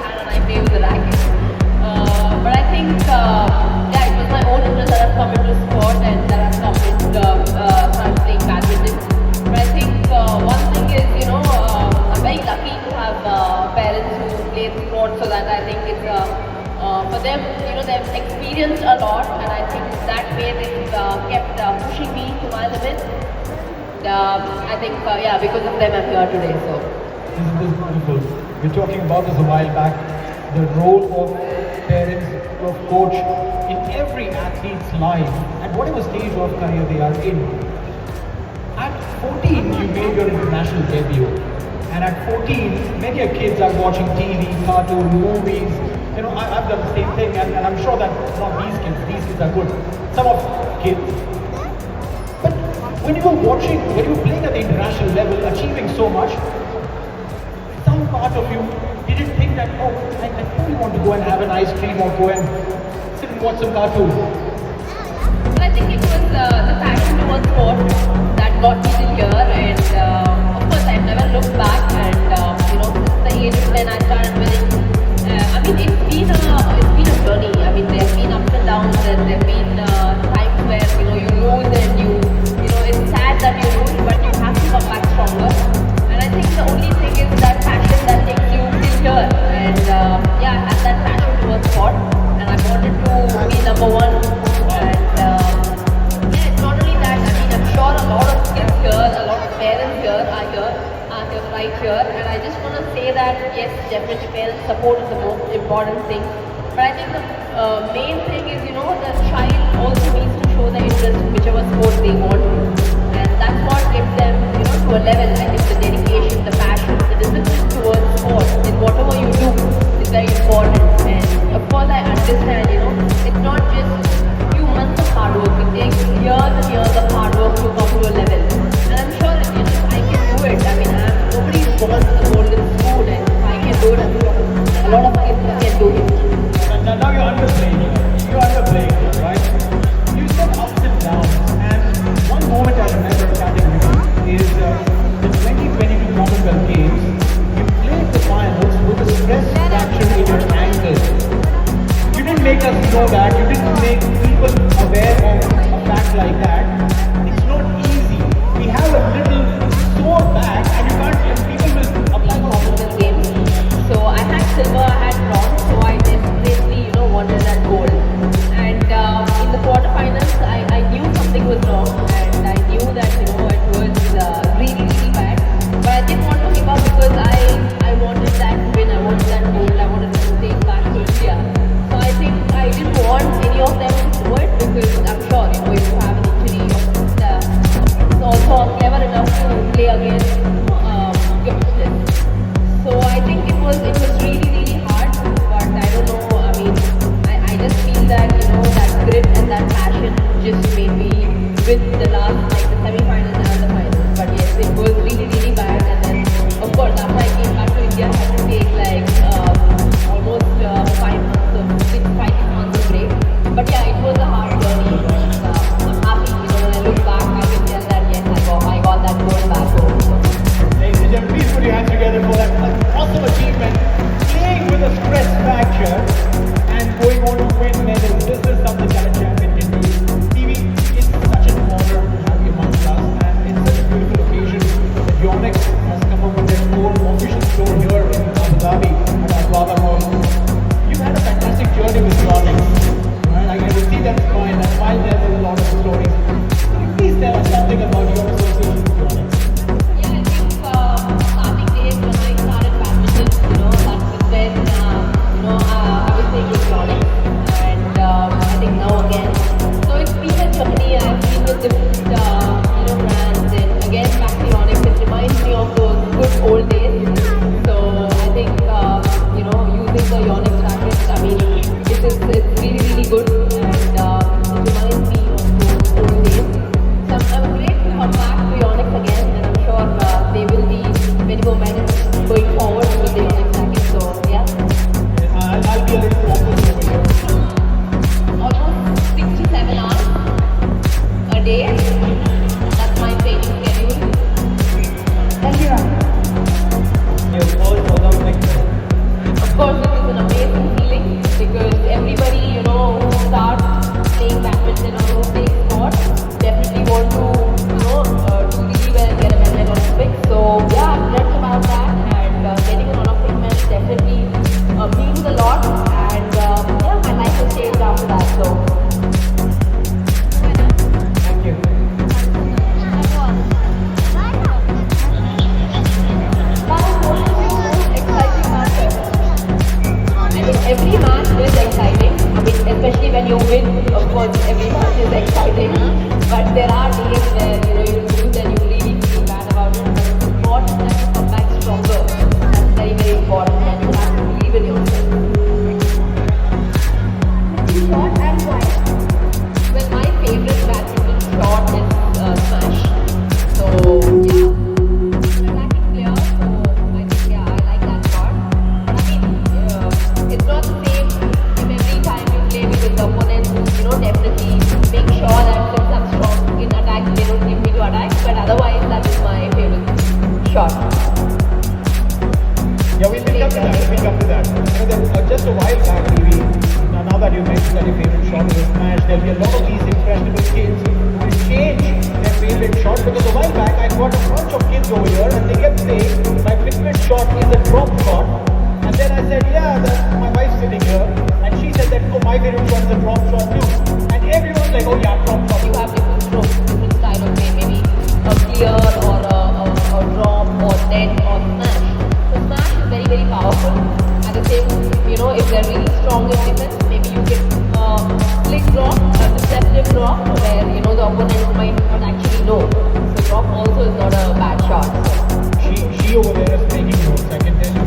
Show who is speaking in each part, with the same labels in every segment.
Speaker 1: hand and I play with the racket. But I think, yeah, it was my own interest that I've come into sport and that I've come into started playing badminton. But I think one thing is, I'm very lucky to have parents who play sport, so that I think it's for them, they've experienced a lot, and I think that way they've kept pushing me to my limit. I think, yeah, because of them I'm here today. So
Speaker 2: this is beautiful. We were talking about this a while back. The role of parents, of coach in every athlete's life at whatever stage of career they are in. At 14, you made your international debut, and at 14, many of kids are watching TV, cartoon, movies. I've done the same thing, and I'm sure that not these kids are good. Some of kids. But when you were playing at the international level, achieving so much, some part of you didn't think that, oh, I really want to go and have an ice cream or go and sit and watch some cartoon.
Speaker 1: But I think it was the passion towards sport that got me till here, and of course I've never looked back. And since the age when I started winning, I mean it's been a journey. I mean there have been ups and downs, and there have been times where you lose and it's sad that you lose, but you have to come back stronger. And I think the only thing is that passion that takes you till here. And yeah, I had that passion towards sport, and I wanted to be number one. And yeah, it's not only that. I mean, I'm sure a lot of kids here, a lot of parents here are here right here. And I just want to say that yes, definitely parents support is the most important thing. But I think the main thing is, the child also needs to show the interest in whichever sport they want to. And that's what gives them, to a level. I think the dedication, the passion, the discipline towards sport, in whatever you do, is very important. And of course, I understand, it's not just few months of hard work. It takes years and years of hard work to come to a level. And I'm sure that, I can do it. I mean, nobody's born with a golden spoon, and if I can do it, I'm sure a lot of kids can do it.
Speaker 2: Now you're underplaying, right? You said ups and downs, and one moment I remember chatting with you is the 2022 Commonwealth Games. You played the finals with a stress fracture in your ankle. You didn't make us know that. You didn't make people aware of a fact like that. It's not easy. We have a little sore back, and you can't. People will apply for
Speaker 1: Commonwealth Games. So I had silver, I had bronze, so I desperately, wanted that gold. And in the quarterfinals, I knew something was wrong, and I knew that, it was really, really bad. But I didn't want to give up because I wanted that win, I wanted that gold, I wanted to take back to India. So I think I didn't want any of them to do it, because I'm sure, if you have an injury, it's also clever enough to play against your business. So I think it was really, really hard. especially when you win. Of course, every match is exciting, but there are days where you lose and you really feel bad about it. But it's important that you come back stronger. That's very, very important, and you have to believe in yourself. Shot and why? Well, my favorite badminton shot is smash. So yeah, attack is clear. So I think yeah, I like that shot. I mean, it's not the same if every time you play with the opponent. Definitely make sure that since I'm strong in attack, they don't leave me to attack. But otherwise, that is my favorite shot.
Speaker 2: Yeah, we'll come to that. We'll come to that. Just a while back, maybe. Now that you mentioned that your favorite shot is a smash, there'll be a lot of these impressionable kids who will change their favorite shot, because a while back I got a bunch of kids over here and they kept saying my favorite shot is a drop shot. And then I said, yeah, that's my wife's sitting here, and she said that, oh, my favorite shot is a drop shot too. And everyone's like, oh yeah, drop shot.
Speaker 1: You have different strokes, different style of play, maybe a clear or a drop or net or smash. So smash is very, very powerful. At the same, if they're really strong in defense, maybe you can flick drop, a deceptive drop, where the opponent might not actually know. So drop also is not a bad shot.
Speaker 2: She over there is taking notes, I can tell you.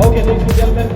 Speaker 2: Okay, ladies and gentlemen,